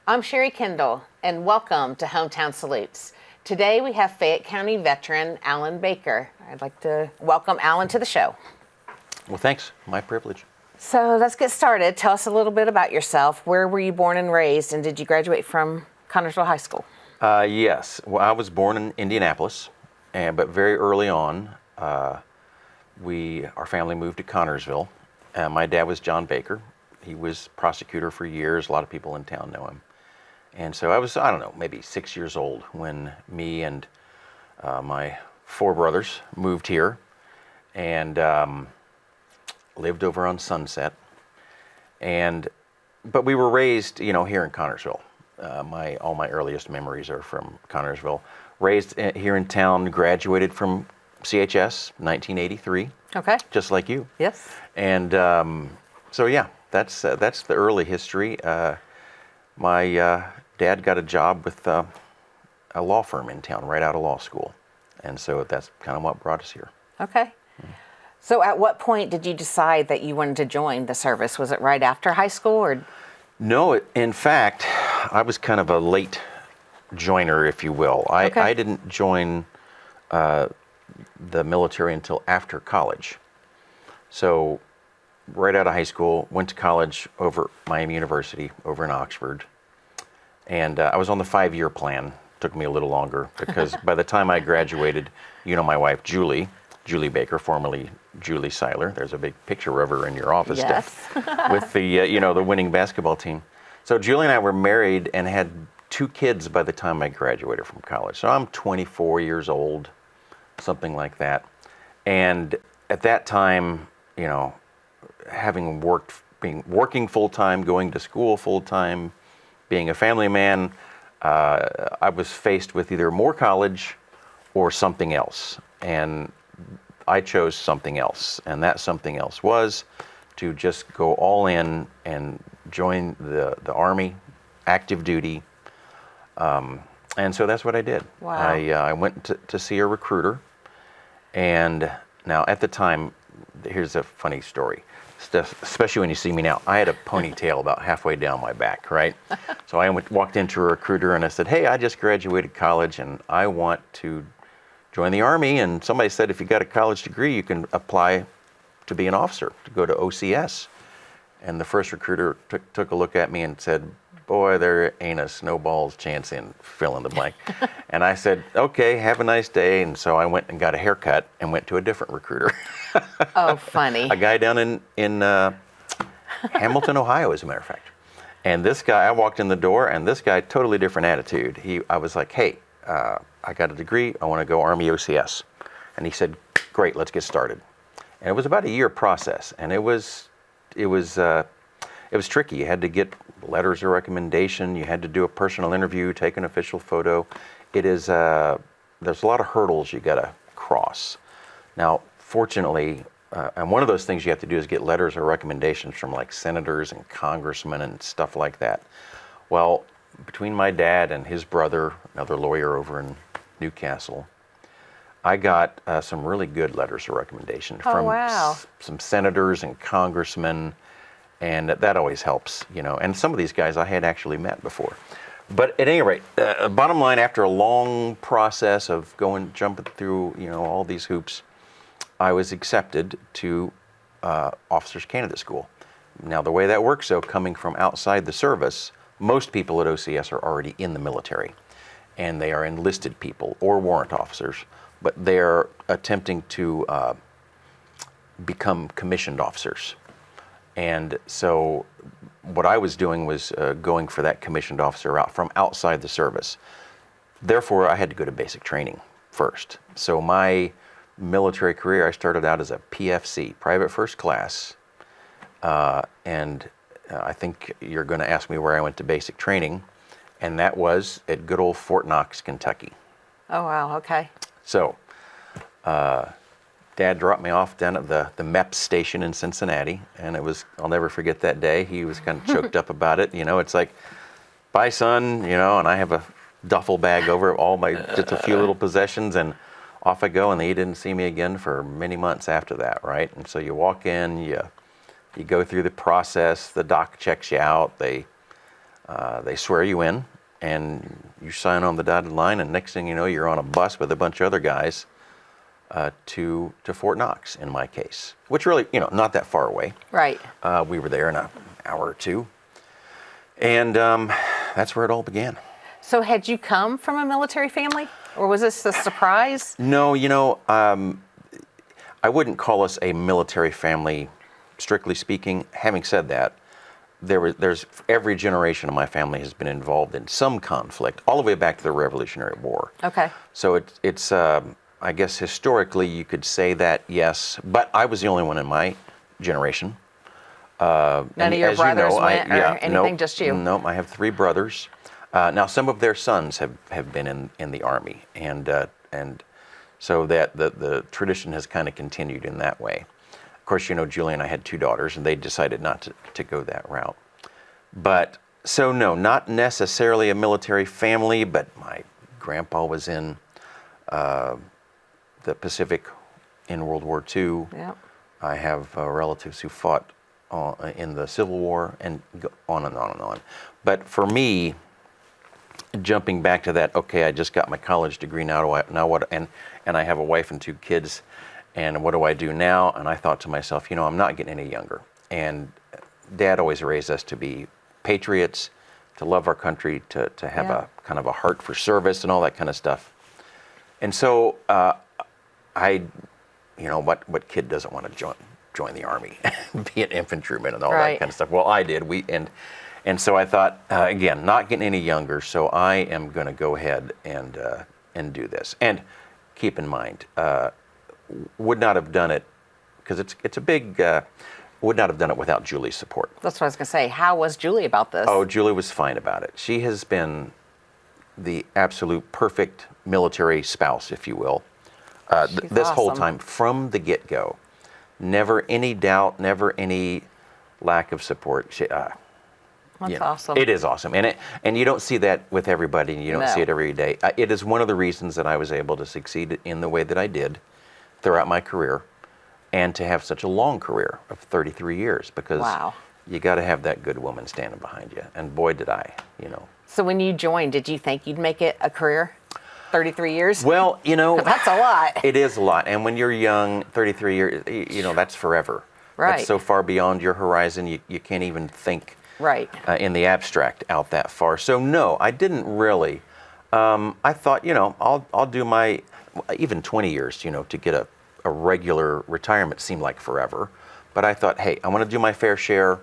I'm Sherry Kendall, and welcome to Hometown Salutes. Today we have Fayette County veteran Alan Baker. I'd like to welcome Alan to the show. Well, thanks. My privilege. So let's get started. Tell us a little bit about yourself. Where were you born and raised, and did you graduate from Connersville High School? Yes. Well, I was born in Indianapolis, but very early on, our family moved to Connersville. My dad was John Baker. He was prosecutor for years. A lot of people in town know him. And so I was, maybe 6 years old when me and my four brothers moved here and lived over on Sunset. But we were raised, here in Connersville. All my earliest memories are from Connersville. Raised here in town, graduated from CHS, 1983. Okay. Just like you. Yes. And so yeah, that's the early history. My dad got a job with a law firm in town right out of law school, and so that's kind of what brought us here. Okay. So at what point did you decide that you wanted to join the service? Was it right after high school, or? No, in fact, I was kind of a late joiner, if you will. I didn't join the military until after college. So right out of high school, went to college over Miami University over in Oxford. And I was on the 5-year plan. Took me a little longer because by the time I graduated, my wife, Julie Baker, formerly Julie Seiler. There's a big picture of her in your office. Yes. With the winning basketball team. So Julie and I were married and had 2 kids by the time I graduated from college. So I'm 24 years old, something like that. And at that time, having working full-time, going to school full-time, being a family man, I was faced with either more college or something else. And I chose something else. And that something else was to just go all in and join the Army, active duty. And so that's what I did. Wow. I went to see a recruiter. And now at the time, here's a funny story, especially when you see me now. I had a ponytail about halfway down my back, right? So I walked into a recruiter and I said, hey, I just graduated college and I want to join the Army. And somebody said, if you got a college degree, you can apply to be an officer, to go to OCS. And the first recruiter took a look at me and said, boy, there ain't a snowball's chance in fill in the blank. And I said, okay, have a nice day. And so I went and got a haircut and went to a different recruiter. Oh, funny. A guy down in Hamilton, Ohio, as a matter of fact. And this guy, I walked in the door, and this guy, totally different attitude. I was like, hey, I got a degree. I want to go Army OCS. And he said, great, let's get started. And it was about a year process, and it was tricky. You had to get letters of recommendation. You had to do a personal interview, take an official photo. There's a lot of hurdles you got to cross. Now, fortunately, and one of those things you have to do is get letters of recommendations from like senators and congressmen and stuff like that. Well, between my dad and his brother, another lawyer over in Newcastle, I got some really good letters of recommendation from some senators and congressmen. And that always helps, And some of these guys I had actually met before. But at any rate, bottom line, after a long process of jumping through, all these hoops, I was accepted to Officers Candidate School. Now, the way that works, though, coming from outside the service, most people at OCS are already in the military. And they are enlisted people or warrant officers. But they're attempting to become commissioned officers. And so what I was doing was going for that commissioned officer route from outside the service. Therefore, I had to go to basic training first. So my military career, I started out as a PFC, Private First Class. And I think you're going to ask me where I went to basic training. And that was at good old Fort Knox, Kentucky. Oh, wow. Okay. So Dad dropped me off down at the MEPS station in Cincinnati, and I'll never forget that day. He was kind of choked up about it. It's like, bye, son, and I have a duffel bag over just a few little possessions, and off I go, and he didn't see me again for many months after that, right? And so you walk in, you go through the process, the doc checks you out, they They swear you in, and you sign on the dotted line, and next thing you know, you're on a bus with a bunch of other guys to Fort Knox, in my case, which really, not that far away. Right. We were there in an hour or two, and that's where it all began. So had you come from a military family, or was this a surprise? No, I wouldn't call us a military family, strictly speaking. Having said that, there's every generation of my family has been involved in some conflict, all the way back to the Revolutionary War. Okay. So it's I guess historically you could say that, yes, but I was the only one in my generation. None of your brothers went, or anything, just you? Nope, I have 3 brothers. Now some of their sons have been in the Army, and so that the tradition has kind of continued in that way. Of course, Julie and I had 2 daughters, and they decided not to go that route. But so no, not necessarily a military family, but my grandpa was in the Pacific in World War II. Yeah. I have relatives who fought in the Civil War, and on and on and on. But for me, jumping back to that, okay, I just got my college degree. Now what? And I have a wife and 2 kids, and what do I do now? And I thought to myself, I'm not getting any younger. And Dad always raised us to be patriots, to love our country, to have a kind of a heart for service and all that kind of stuff. And so what kid doesn't want to join the Army, be an infantryman and all that kind of stuff? Well, I did. And so I thought, again, not getting any younger, so I am going to go ahead and do this. And keep in mind, would not have done it, because it's a big, would not have done it without Julie's support. That's what I was going to say. How was Julie about this? Oh, Julie was fine about it. She has been the absolute perfect military spouse, if you will, this whole time, from the get-go. Never any doubt, never any lack of support. That's awesome. It is awesome, and you don't see that with everybody, and you don't see it every day. It is one of the reasons that I was able to succeed in the way that I did throughout my career, and to have such a long career of 33 years, because you got to have that good woman standing behind you, and boy, did I, So when you joined, did you think you'd make it a career? 33 years? Well, that's a lot. It is a lot, and when you're young, 33 years, that's forever. Right. That's so far beyond your horizon, you can't even think. Right. In the abstract out that far. So no, I didn't really. I thought, I'll do my, even 20 years, to get a regular retirement seemed like forever. But I thought, hey, I want to do my fair share,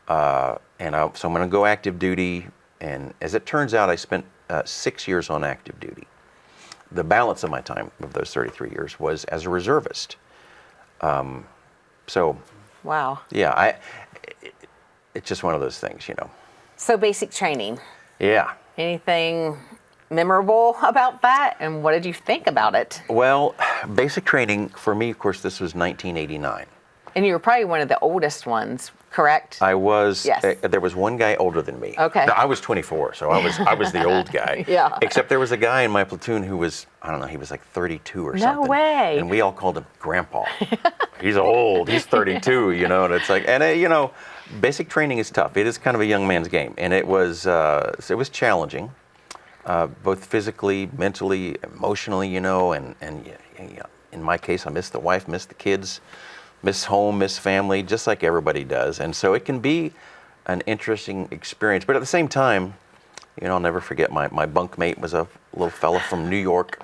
so I'm going to go active duty. And as it turns out, I spent 6 years on active duty. The balance of my time of those 33 years was as a reservist. Wow. Yeah, it's just one of those things, So basic training. Yeah. Anything memorable about that? And what did you think about it? Well, basic training, for me, of course, this was 1989. And you were probably one of the oldest ones, correct? I was. Yes. There was one guy older than me. Okay. No, I was 24, so I was the old guy. Yeah. Except there was a guy in my platoon who was, I don't know, he was like 32 or something. No way. And we all called him Grandpa. He's old. He's 32, and it's like, and basic training is tough. It is kind of a young man's game, and it was challenging, both physically, mentally, emotionally, and in my case, I missed the wife, missed the kids, miss home, miss family, just like everybody does. And so it can be an interesting experience. But at the same time, I'll never forget my bunkmate was a little fella from New York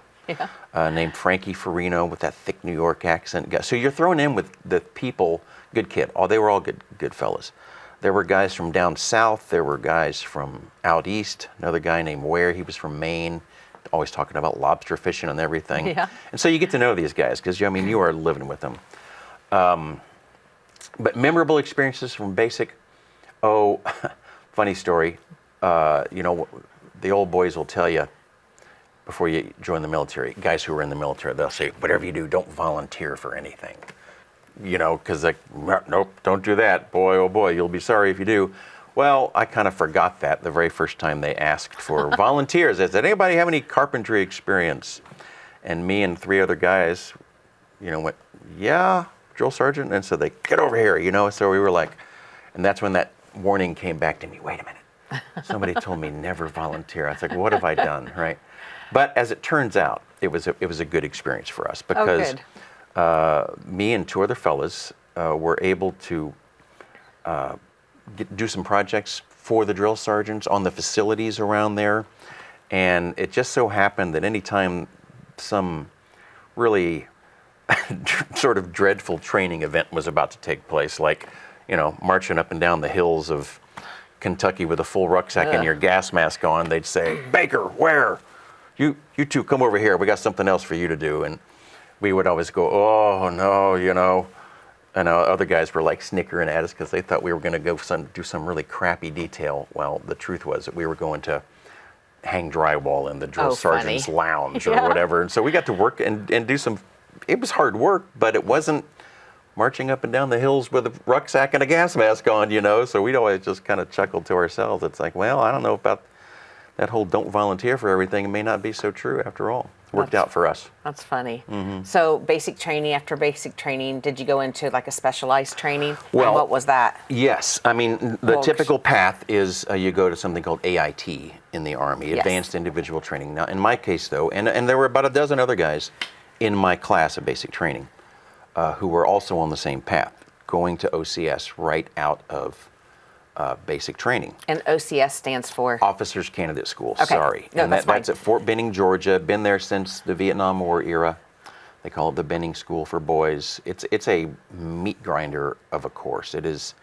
named Frankie Farino with that thick New York accent. So you're thrown in with the people, good kid. They were all good fellas. There were guys from down south. There were guys from out east. Another guy named Ware, he was from Maine, always talking about lobster fishing and everything. Yeah. And so you get to know these guys because, you are living with them. But memorable experiences from basic, funny story. The old boys will tell you before you join the military, guys who are in the military, they'll say, whatever you do, don't volunteer for anything. Because nope, don't do that. Boy, oh boy, you'll be sorry if you do. Well, I kind of forgot that the very first time they asked for volunteers. They said, anybody have any carpentry experience? And me and 3 other guys, went, yeah, drill sergeant. And so they, get over here, So we were like, and that's when that warning came back to me. Wait a minute. Somebody told me never volunteer. I was like, what have I done, right? But as it turns out, it was a good experience for us because me and two other fellas were able to do some projects for the drill sergeants on the facilities around there. And it just so happened that anytime some really sort of dreadful training event was about to take place, like, marching up and down the hills of Kentucky with a full rucksack and your gas mask on, they'd say, Baker, where? You two come over here. We got something else for you to do. And we would always go, oh, no, And other guys were like snickering at us because they thought we were going to go do some really crappy detail. Well, the truth was that we were going to hang drywall in the drill sergeant's lounge or whatever. And so we got to work and do some, it was hard work, but it wasn't marching up and down the hills with a rucksack and a gas mask on, So we'd always just kind of chuckled to ourselves. It's like, well, I don't know about that whole don't volunteer for everything. It may not be so true after all. Worked out for us. That's funny. So basic training, after basic training, did you go into like a specialized training? Well, and what was that? Yes. I mean, the typical path is you go to something called AIT in the Army, Advanced Individual Training. Now, in my case, though, and there were about a dozen other guys in my class of basic training who were also on the same path, going to OCS right out of basic training. And OCS stands for? Officers Candidate School, okay. Sorry. No, and that's that's at Fort Benning, Georgia. Been there since the Vietnam War era. They call it the Benning School for Boys. It's a meat grinder of a course. It is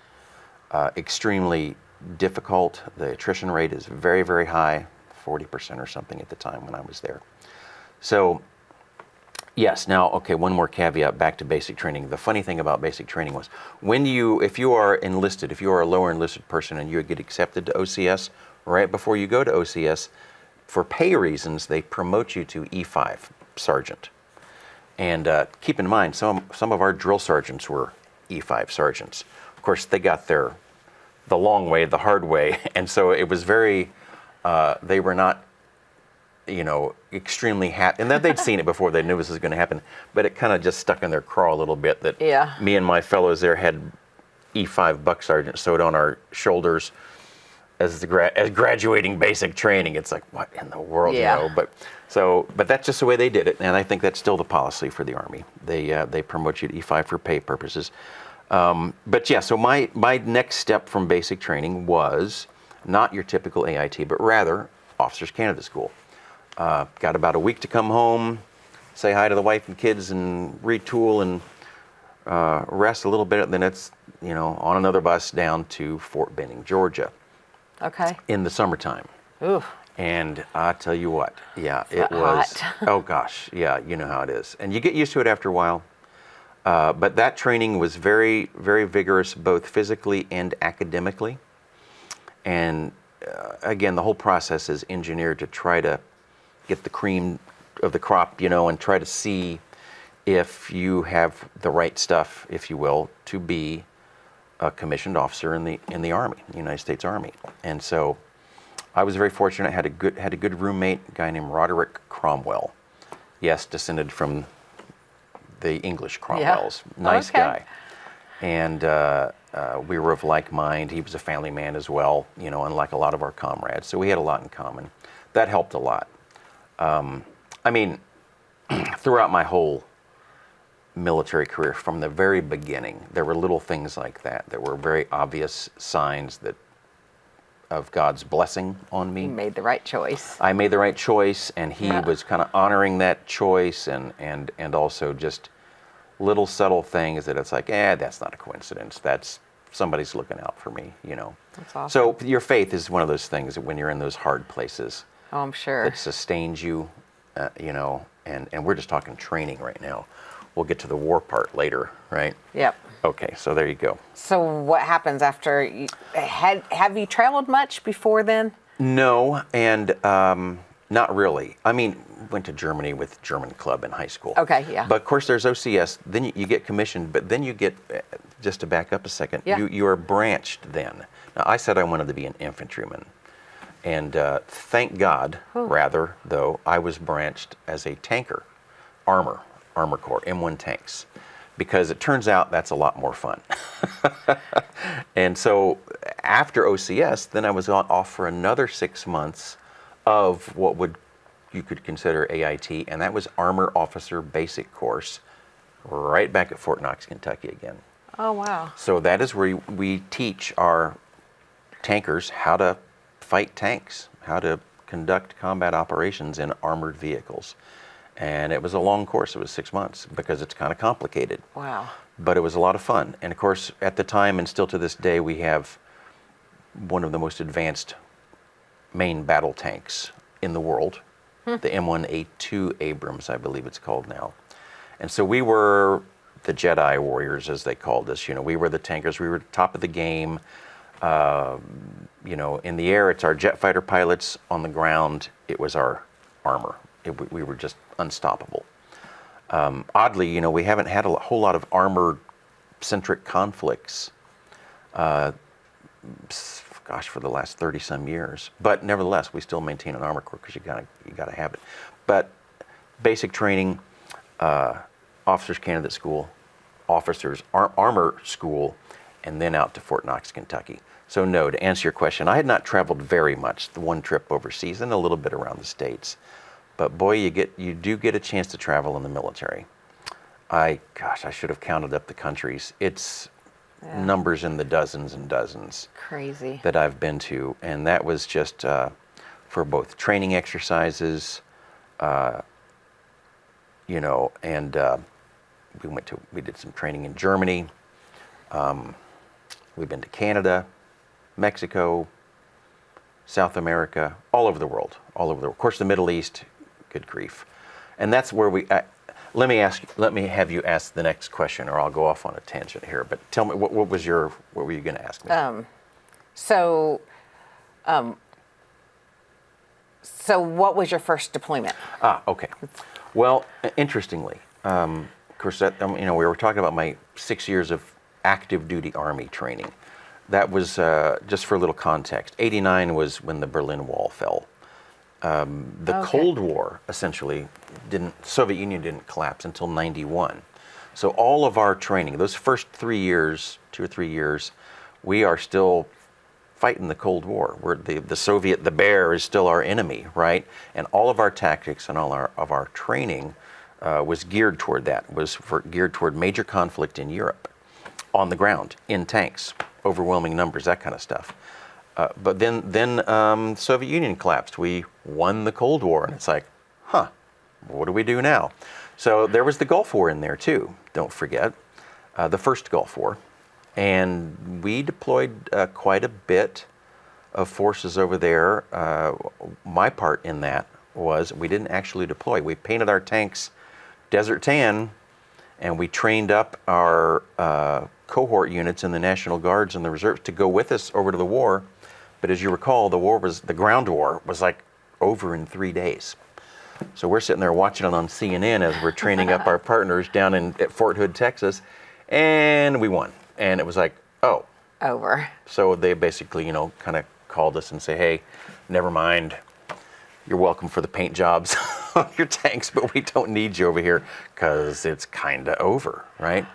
extremely difficult. The attrition rate is very, very high, 40% or something at the time when I was there. So, yes, now, okay, one more caveat back to basic training. The funny thing about basic training was if you are enlisted, if you are a lower enlisted person and you get accepted to OCS, right before you go to OCS, for pay reasons, they promote you to E5 sergeant. And keep in mind, some of our drill sergeants were E5 sergeants. Of course, they got there the long way, the hard way, and so it was very, they were not extremely happy. And that they'd seen it before, they knew this was going to happen, but it kind of just stuck in their craw a little bit that me and my fellows there had E5 buck sergeant sewed on our shoulders as graduating basic training. It's like, what in the world, But that's just the way they did it, and I think that's still the policy for the Army. They promote you to E5 for pay purposes. But yeah, so my next step from basic training was not your typical AIT, but rather Officers Candidate School. Got about a week to come home, say hi to the wife and kids, and retool and rest a little bit. And then it's on another bus down to Fort Benning, Georgia. Okay. In the summertime. Ooh. And I tell you what, it was. Hot. Oh gosh, yeah, you know how it is, and you get used to it after a while. But that training was very, very vigorous, both physically and academically. And again, the whole process is engineered to try to get the cream of the crop, and try to see if you have the right stuff, if you will, to be a commissioned officer in the Army, the United States Army. And so I was very fortunate. Had a good roommate, a guy named Roderick Cromwell. Yes, descended from the English Cromwells. Yeah. Nice guy. And we were of like mind. He was a family man as well, unlike a lot of our comrades. So we had a lot in common. That helped a lot. I mean, throughout my whole military career, from the very beginning, there were little things like that were very obvious signs of God's blessing on me. You made the right choice. I made the right choice, and He was kind of honoring that choice, and also just little subtle things that it's like, that's not a coincidence. That's somebody's looking out for me, That's awesome. So your faith is one of those things that when you're in those hard places, oh, I'm sure, it sustains you, and we're just talking training right now. We'll get to the war part later, right? Yep. Okay, so there you go. So what happens after you have you traveled much before then? No, and not really. I mean, went to Germany with German club in high school. Okay, yeah. But of course there's OCS, then you get commissioned, but then you get, just to back up a second, you are branched then. Now I said I wanted to be an infantryman. And thank God, rather, though, I was branched as a tanker, Armor Corps, M1 tanks, because it turns out that's a lot more fun. And so after OCS, then I was off for another 6 months of you could consider AIT, and that was Armor Officer Basic Course, right back at Fort Knox, Kentucky again. Oh, wow. So that is where we teach our tankers how to fight tanks, how to conduct combat operations in armored vehicles. And it was a long course. It was 6 months because it's kind of complicated. Wow. But it was a lot of fun. And of course, at the time and still to this day, we have one of the most advanced main battle tanks in the world, the M1A2 Abrams, I believe it's called now. And so we were the Jedi warriors, as they called us. You know, we were the tankers. We were top of the game. You know, in the air, it's our jet fighter pilots. On the ground, it was our armor. We were just unstoppable. Oddly, you know, we haven't had a whole lot of armor-centric conflicts, for the last 30-some years. But nevertheless, we still maintain an armor corps because you gotta have it. But basic training, officers candidate school, armor school, and then out to Fort Knox, Kentucky. So no, to answer your question, I had not traveled very much. The one trip overseas and a little bit around the States. But boy, you do get a chance to travel in the military. I should have counted up the countries. It's numbers in the dozens and dozens. Crazy. That I've been to, and that was just for both training exercises, you know, and we did some training in Germany. We've been to Canada, Mexico, South America, all over the world. Of course, the Middle East. Good grief. And that's where let me have you ask the next question, or I'll go off on a tangent here. But tell me, what were you going to ask me? So what was your first deployment? Okay. Well, interestingly, of course, you know, we were talking about my 6 years of active duty Army training. That was, just for a little context, 89 was when the Berlin Wall fell. The Cold War, essentially, Soviet Union didn't collapse until 91. So all of our training, those first 3 years, 2 or 3 years, we are still fighting the Cold War. The Soviet, the bear is still our enemy, right? And all of our tactics and all of our training was geared toward that, geared toward major conflict in Europe, on the ground, in tanks, overwhelming numbers, that kind of stuff. But then Soviet Union collapsed. We won the Cold War, and it's like, what do we do now? So there was the Gulf War in there too, don't forget, the first Gulf War. And we deployed quite a bit of forces over there. My part in that was we didn't actually deploy. We painted our tanks desert tan, and we trained up our cohort units in the National Guards and the reserves to go with us over to the war. But as you recall, the ground war was like over in 3 days. So we're sitting there watching it on CNN as we're training up our partners down at Fort Hood, Texas, and we won. And it was like, oh. Over. So they basically, you know, kind of called us and say, hey, never mind. You're welcome for the paint jobs on your tanks, but we don't need you over here because it's kind of over, right?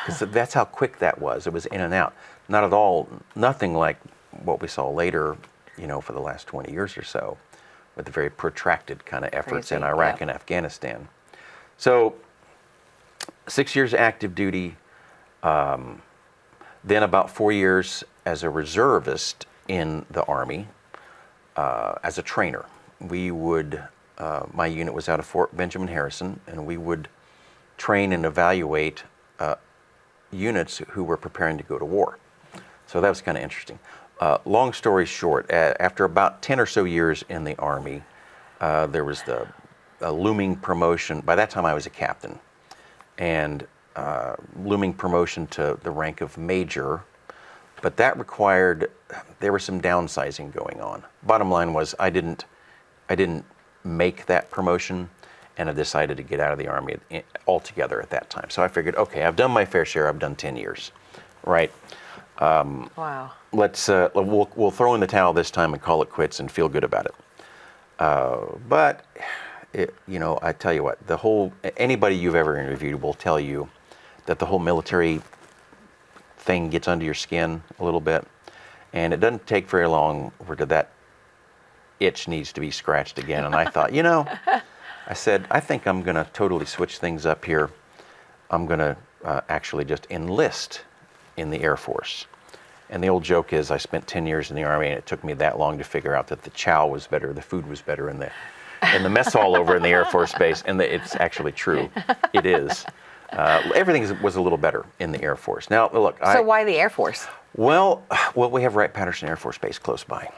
Because that's how quick that was. It was in and out. Not at all, nothing like what we saw later, you know, for the last 20 years or so, with the very protracted kind of efforts in Iraq and Afghanistan. So 6 years active duty, then about 4 years as a reservist in the Army, as a trainer. We would, my unit was out of Fort Benjamin Harrison, and we would train and evaluate units who were preparing to go to war. So that was kind of interesting. Long story short, after about 10 or so years in the Army, there was the looming promotion. By that time I was a captain, and looming promotion to the rank of major, but that required, there was some downsizing going on. Bottom line was I didn't make that promotion, and I decided to get out of the Army altogether at that time. So I figured, okay, I've done my fair share, I've done 10 years, right? Wow. We'll throw in the towel this time and call it quits and feel good about it. But you know, I tell you what, anybody you've ever interviewed will tell you that the whole military thing gets under your skin a little bit. And it doesn't take very long where that itch needs to be scratched again. And I thought, I said, I think I'm going to totally switch things up here. I'm going to actually just enlist in the Air Force. And the old joke is I spent 10 years in the Army, and it took me that long to figure out that the chow was better, the food was better in the mess hall over in the Air Force Base. And it's actually true. It is. Everything was a little better in the Air Force. Now, look. So why the Air Force? Well, we have Wright-Patterson Air Force Base close by.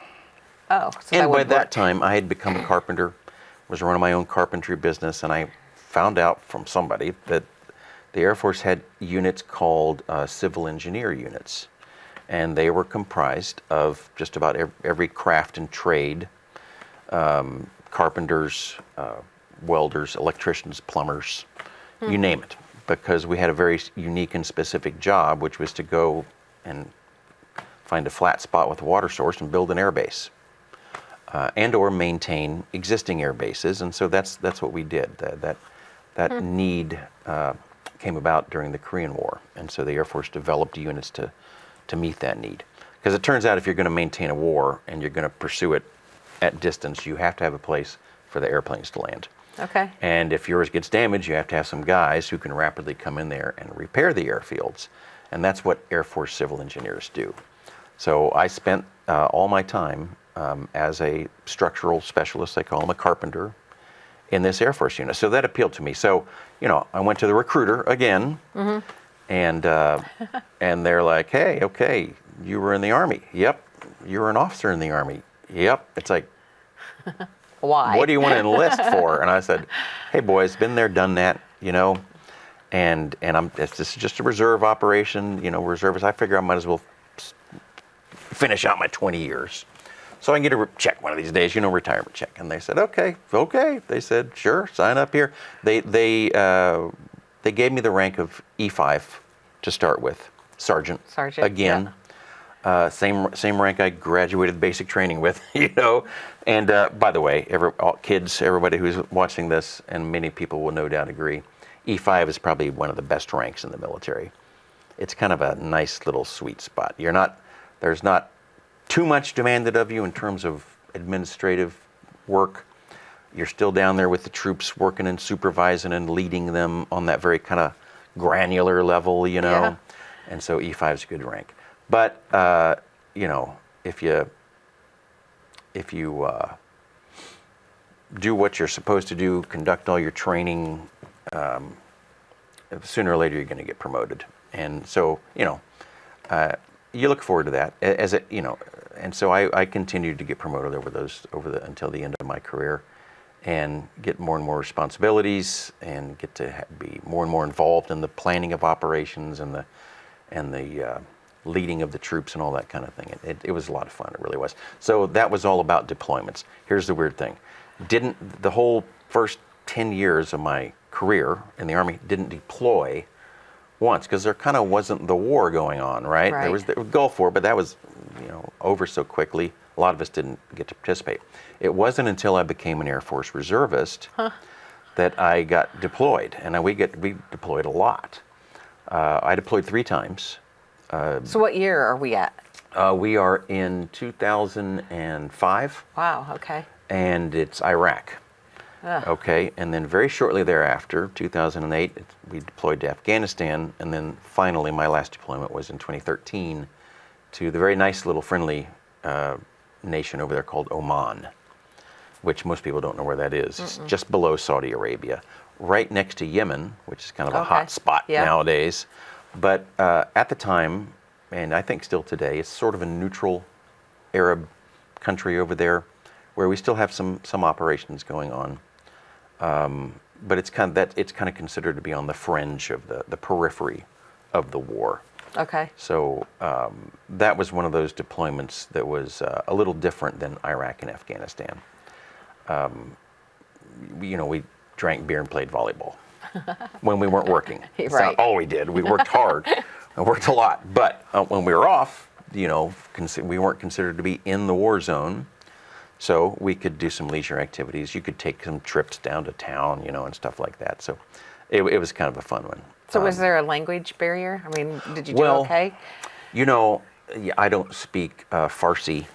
Oh, so and by that time, I had become a carpenter, was running my own carpentry business, and I found out from somebody that the Air Force had units called civil engineer units, and they were comprised of just about every craft and trade, carpenters, welders, electricians, plumbers, you name it, because we had a very unique and specific job, which was to go and find a flat spot with a water source and build an air base. And or maintain existing air bases, and so that's what we did. That need came about during the Korean War, and so the Air Force developed units to meet that need. Because it turns out if you're going to maintain a war and you're going to pursue it at distance, you have to have a place for the airplanes to land. Okay. And if yours gets damaged, you have to have some guys who can rapidly come in there and repair the airfields, and that's what Air Force civil engineers do. So I spent all my time as a structural specialist, they call him a carpenter, in this Air Force unit. So that appealed to me. So, I went to the recruiter again, and they're like, hey, okay, you were in the Army. Yep. You were an officer in the Army. Yep. It's like, why? What do you want to enlist for? And I said, hey, boys, been there, done that, and this is just a reserve operation, reservists. I figure I might as well finish out my 20 years. So I can get a check one of these days, retirement check. And they said, okay. They said, sure, sign up here. They gave me the rank of E5 to start with, sergeant. Again, yeah. Same rank I graduated basic training with, And by the way, kids, everybody who's watching this, and many people will no doubt agree, E5 is probably one of the best ranks in the military. It's kind of a nice little sweet spot. There's not too much demanded of you in terms of administrative work. You're still down there with the troops working and supervising and leading them on that very kind of granular level, Yeah. And so E5 is a good rank. But, if you do what you're supposed to do, conduct all your training, sooner or later you're going to get promoted. And so, you look forward to that and so I continued to get promoted until the end of my career, and get more and more responsibilities, and get to be more and more involved in the planning of operations and the leading of the troops and all that kind of thing. It was a lot of fun. It really was. So that was all about deployments. Here's the weird thing: the whole first 10 years of my career in the Army didn't deploy once, because there kind of wasn't the war going on, right? There was the Gulf War, but that was, over so quickly. A lot of us didn't get to participate. It wasn't until I became an Air Force reservist that I got deployed, and we deployed a lot. I deployed 3 times. So what year are we at? We are in 2005. Wow. Okay. And it's Iraq. Okay, and then very shortly thereafter, 2008, we deployed to Afghanistan, and then finally my last deployment was in 2013 to the very nice little friendly nation over there called Oman, which most people don't know where that is. It's just below Saudi Arabia, right next to Yemen, which is kind of a hot spot nowadays. But at the time, and I think still today, it's sort of a neutral Arab country over there, where we still have some operations going on. But it's kind of considered to be on the fringe of the periphery of the war. Okay. So that was one of those deployments that was a little different than Iraq and Afghanistan. We drank beer and played volleyball when we weren't working. That's not all we did. We worked hard. I worked a lot. But when we were off, we weren't considered to be in the war zone. So we could do some leisure activities. You could take some trips down to town, and stuff like that. So it was kind of a fun one. So was there a language barrier? I mean, did you do okay? yeah, I don't speak Farsi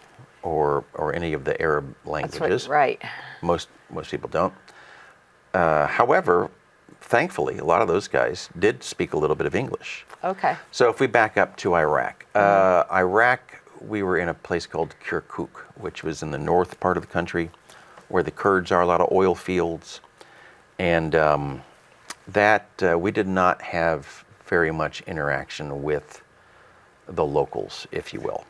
or any of the Arab That's languages. right. Most people don't. However, thankfully, a lot of those guys did speak a little bit of English. Okay. So if we back up to Iraq, Iraq, we were in a place called Kirkuk, which was in the north part of the country, where the Kurds are, a lot of oil fields, and we did not have very much interaction with the locals, if you will,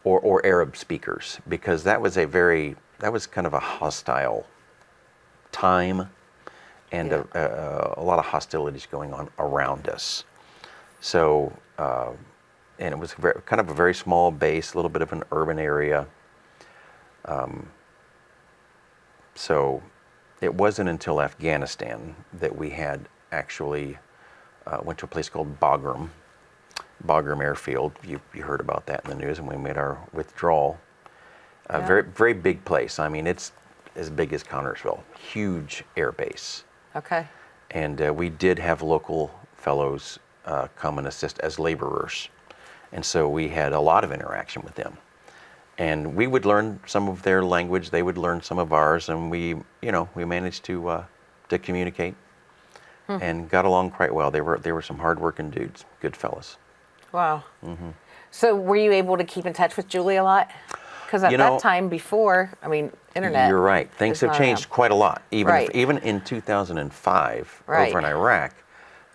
or Arab speakers, because that was kind of a hostile time, and Yeah. a lot of hostilities going on around us. So, and it was kind of a very small base, a little bit of an urban area. So it wasn't until Afghanistan that we had actually went to a place called Bagram Airfield. You heard about that in the news, and we made our withdrawal. A Yeah. very, very big place. I mean, it's as big as Connersville. Huge air base. Okay. And we did have local fellows come and assist as laborers. And so we had a lot of interaction with them. And we would learn some of their language, they would learn some of ours, and we managed to communicate and got along quite well. They were some hard-working dudes, good fellas. Wow. So were you able to keep in touch with Julie a lot? Because at that time before, I mean, internet. You're right. Things is have not changed around. quite a lot. Right. Even in 2005, Right. over in Iraq,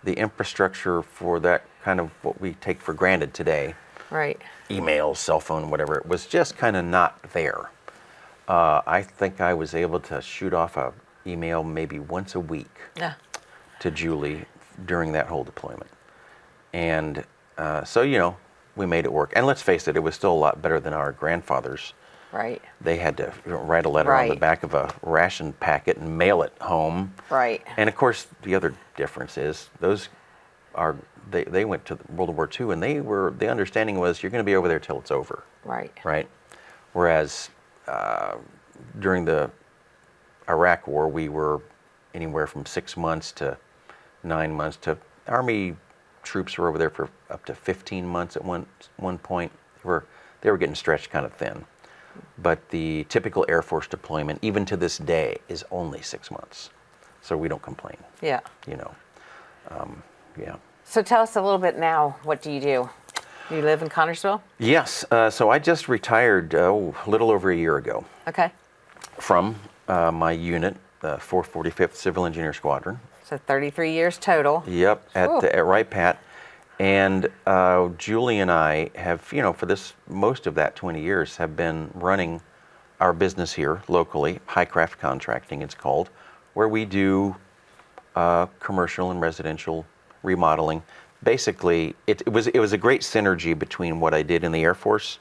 the infrastructure for that kind of what we take for granted today, Right. email, cell phone, whatever, it was just kind of not there. I think I was able to shoot off a email maybe once a week Yeah. to Julie during that whole deployment. And so, we made it work. And let's face it, it was still a lot better than our grandfathers. Right. They had to write a letter on the Right. back of a ration packet and mail it home. Right. And of course, the other difference is they went to World War II, and the understanding was you're going to be over there till it's over, Right. right? Whereas during the Iraq War, we were anywhere from 6 months to 9 months. To Army troops were over there for up to 15 months at one point. They were getting stretched kind of thin. But the typical Air Force deployment, even to this day, is only 6 months. So we don't complain, Yeah. Yeah. So tell us a little bit now. What do? You live in Connersville? Yes, so I just retired a little over a year ago Okay. from my unit, the 445th Civil Engineer Squadron. So 33 years total. Yep, at Wright Pat. And Julie and I have, for most of that 20 years, have been running our business here locally, Highcraft Contracting it's called, where we do commercial and residential remodeling. Basically, it was a great synergy between what I did in the Air Force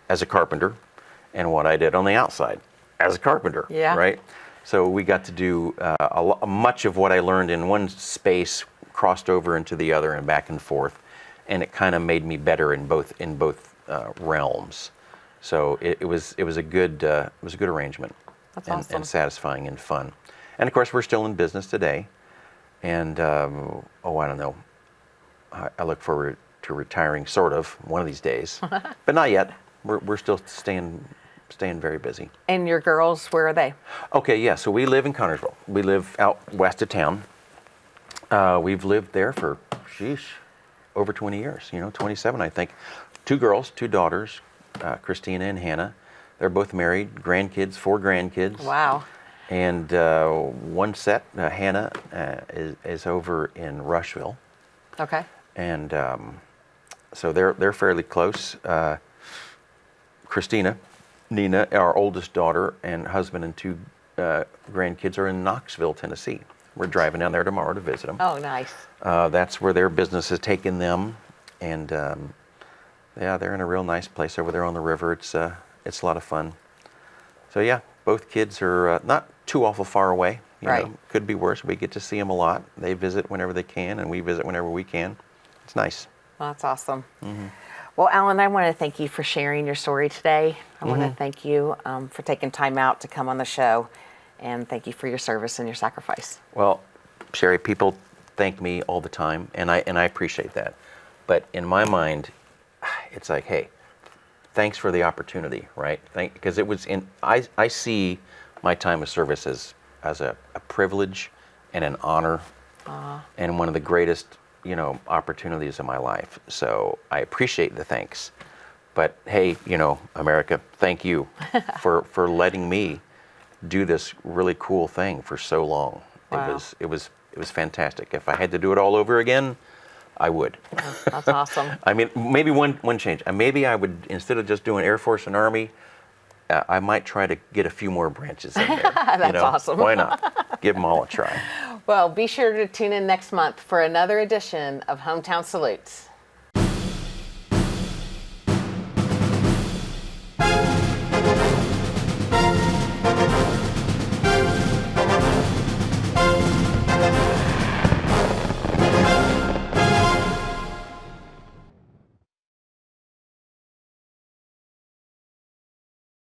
as a carpenter and what I did on the outside as a carpenter. Yeah. Right. So we got to do much of what I learned in one space crossed over into the other and back and forth, and it kind of made me better in both realms. So it was a good arrangement. That's and, awesome. and satisfying and fun. And of course, we're still in business today. And I don't know. I look forward to retiring, sort of, one of these days, but not yet. We're still staying very busy. And your girls, where are they? Okay, yeah. So we live in Connersville. We live out west of town. We've lived there for, over 20 years. 27, I think. 2 girls, 2 daughters, Christina and Hannah. They're both married. Grandkids, 4 grandkids. Wow. And one set, Hannah, is over in Rushville. Okay. And so they're fairly close. Christina, Nina, our oldest daughter, and husband and 2 grandkids are in Knoxville, Tennessee. We're driving down there tomorrow to visit them. Oh, nice. That's where their business has taken them, and yeah, they're in a real nice place over there on the river. It's a lot of fun. So yeah, both kids are not too awful far away. You Right. know, could be worse. We get to see them a lot. They visit whenever they can, and we visit whenever we can. It's nice. Well, that's awesome. Well, Alan, I want to thank you for sharing your story today. I want to thank you for taking time out to come on the show, and thank you for your service and your sacrifice. Well, Sherry, people thank me all the time, and I appreciate that. But in my mind, it's like, hey, thanks for the opportunity, right? Because it was I see my time of service as a privilege and an honor and one of the greatest, opportunities of my life. So I appreciate the thanks. But hey, America, thank you for letting me do this really cool thing for so long. Wow. It was fantastic. If I had to do it all over again, I would. That's awesome. I mean, maybe one change. Maybe I would, instead of just doing Air Force and Army, I might try to get a few more branches in there. That's awesome. Why not? Give them all a try. Well, be sure to tune in next month for another edition of Hometown Salutes.